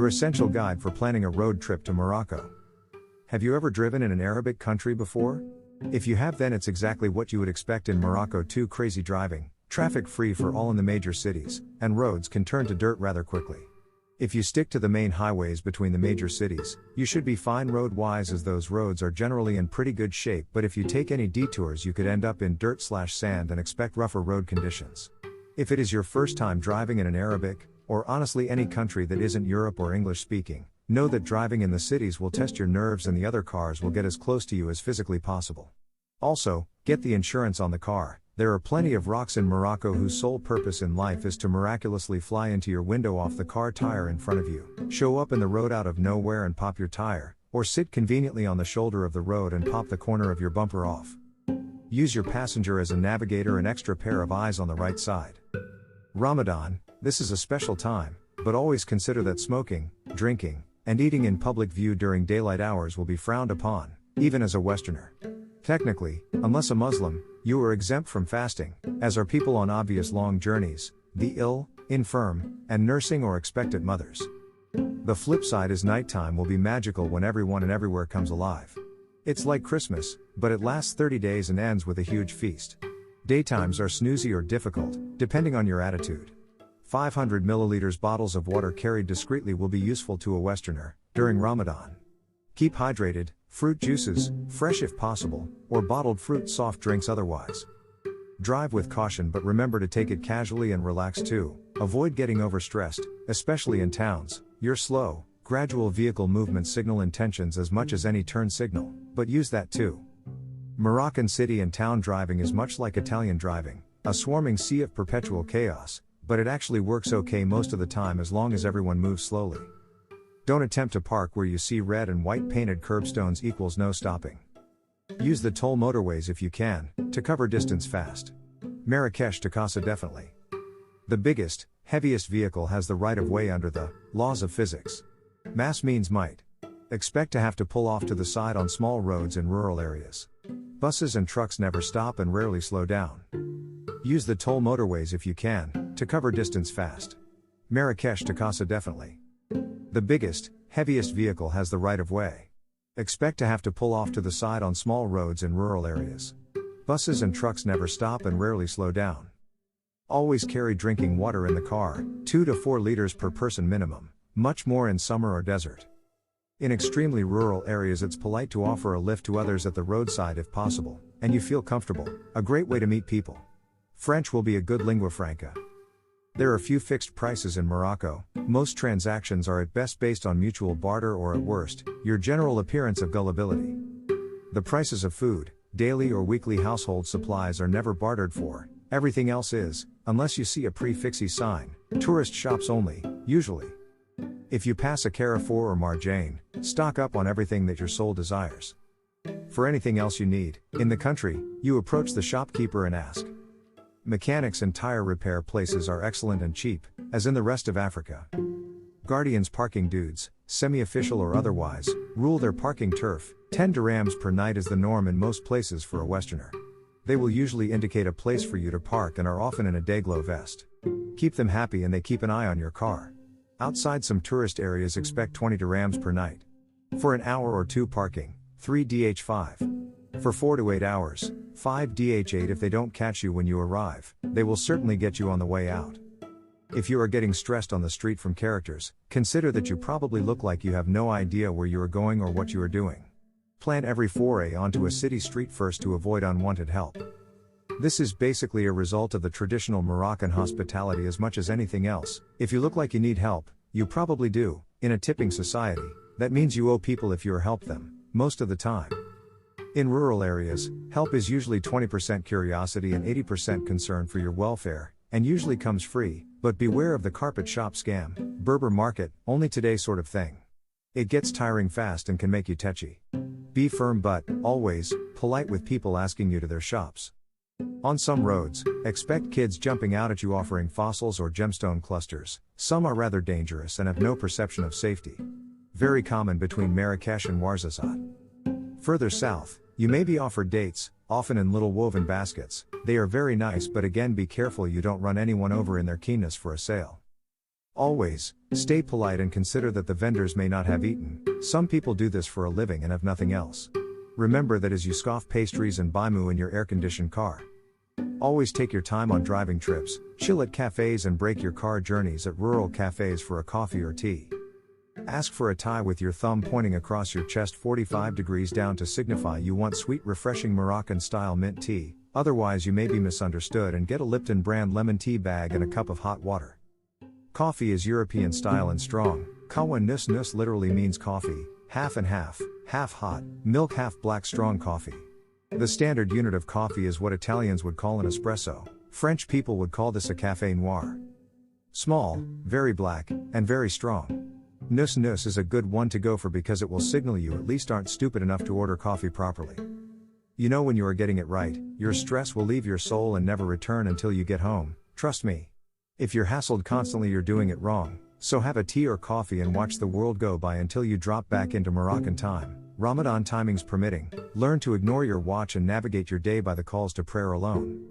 essential guide for planning a road trip to Morocco. Have you ever driven in an Arabic country before? If you have, then it's exactly what you would expect in Morocco. Too crazy driving, traffic free for all in the major cities, and roads can turn to dirt rather quickly. If you stick to the main highways between the major cities, you should be fine road-wise, as those roads are generally in pretty good shape, but if you take any detours you could end up in dirt/sand and expect rougher road conditions. If it is your first time driving in an Arabic, or honestly any country that isn't Europe or English speaking, know that driving in the cities will test your nerves and the other cars will get as close to you as physically possible. Also, get the insurance on the car. There are plenty of rocks in Morocco whose sole purpose in life is to miraculously fly into your window off the car tire in front of you, show up in the road out of nowhere and pop your tire, or sit conveniently on the shoulder of the road and pop the corner of your bumper off. Use your passenger as a navigator, an extra pair of eyes on the right side. Ramadan, this is a special time, but always consider that smoking, drinking, and eating in public view during daylight hours will be frowned upon, even as a Westerner. Technically, unless a Muslim, you are exempt from fasting, as are people on obvious long journeys, the ill, infirm, and nursing or expectant mothers. The flip side is nighttime will be magical when everyone and everywhere comes alive. It's like Christmas, but it lasts 30 days and ends with a huge feast. Daytimes are snoozy or difficult, depending on your attitude. 500 milliliters bottles of water carried discreetly will be useful to a Westerner during Ramadan. Keep hydrated, fruit juices, fresh if possible, or bottled fruit soft drinks otherwise. Drive with caution, but remember to take it casually and relax too. Avoid getting overstressed, especially in towns. Your slow, gradual vehicle movements signal intentions as much as any turn signal, but use that too. Moroccan city and town driving is much like Italian driving, a swarming sea of perpetual chaos, but it actually works okay most of the time as long as everyone moves slowly. Don't attempt to park where you see red and white painted curbstones equals no stopping. Use the toll motorways if you can, to cover distance fast. Marrakesh to Casa definitely. The biggest, heaviest vehicle has the right of way under the laws of physics. Mass means might. Expect to have to pull off to the side on small roads in rural areas. Buses and trucks never stop and rarely slow down. Use the toll motorways if you can, to cover distance fast. Marrakesh to Casa definitely. The biggest, heaviest vehicle has the right of way. Expect to have to pull off to the side on small roads in rural areas. Buses and trucks never stop and rarely slow down. Always carry drinking water in the car, 2 to 4 liters per person minimum, much more in summer or desert. In extremely rural areas it's polite to offer a lift to others at the roadside if possible, and you feel comfortable, a great way to meet people. French will be a good lingua franca. There are few fixed prices in Morocco. Most transactions are at best based on mutual barter or at worst, your general appearance of gullibility. The prices of food, daily or weekly household supplies are never bartered for, everything else is, unless you see a prefixy sign, tourist shops only, usually. If you pass a Carrefour or Marjane, stock up on everything that your soul desires. For anything else you need, in the country, you approach the shopkeeper and ask. Mechanics and tire repair places are excellent and cheap, as in the rest of Africa. Guardians parking dudes, semi-official or otherwise, rule their parking turf. 10 dirhams per night is the norm in most places for a Westerner. They will usually indicate a place for you to park and are often in a dayglow vest. Keep them happy and they keep an eye on your car. Outside some tourist areas expect 20 dirhams per night. For an hour or two parking, 3 DH5. For 4 to 8 hours, 5 DH8 if they don't catch you when you arrive, they will certainly get you on the way out. If you are getting stressed on the street from characters, consider that you probably look like you have no idea where you are going or what you are doing. Plan every foray onto a city street first to avoid unwanted help. This is basically a result of the traditional Moroccan hospitality as much as anything else. If you look like you need help, you probably do. In a tipping society, that means you owe people if you help them, most of the time. In rural areas, help is usually 20% curiosity and 80% concern for your welfare, and usually comes free, but beware of the carpet shop scam, Berber market, only today sort of thing. It gets tiring fast and can make you tetchy. Be firm but, always, polite with people asking you to their shops. On some roads, expect kids jumping out at you offering fossils or gemstone clusters. Some are rather dangerous and have no perception of safety. Very common between Marrakesh and Ouarzazate. Further south, you may be offered dates, often in little woven baskets. They are very nice, but again be careful you don't run anyone over in their keenness for a sale. Always, stay polite and consider that the vendors may not have eaten. Some people do this for a living and have nothing else. Remember that as you scoff pastries and buy moo in your air-conditioned car. Always take your time on driving trips, chill at cafes and break your car journeys at rural cafes for a coffee or tea. Ask for a tie with your thumb pointing across your chest 45 degrees down to signify you want sweet refreshing Moroccan-style mint tea, otherwise you may be misunderstood and get a Lipton brand lemon tea bag and a cup of hot water. Coffee is European style and strong. Kawa nus nus literally means coffee, half and half hot, milk half black strong coffee. The standard unit of coffee is what Italians would call an espresso. French people would call this a café noir. Small, very black, and very strong. Nus nus is a good one to go for because it will signal you at least aren't stupid enough to order coffee properly. You know when you are getting it right, your stress will leave your soul and never return until you get home, trust me. If you're hassled constantly you're doing it wrong, so have a tea or coffee and watch the world go by until you drop back into Moroccan time, Ramadan timings permitting. Learn to ignore your watch and navigate your day by the calls to prayer alone.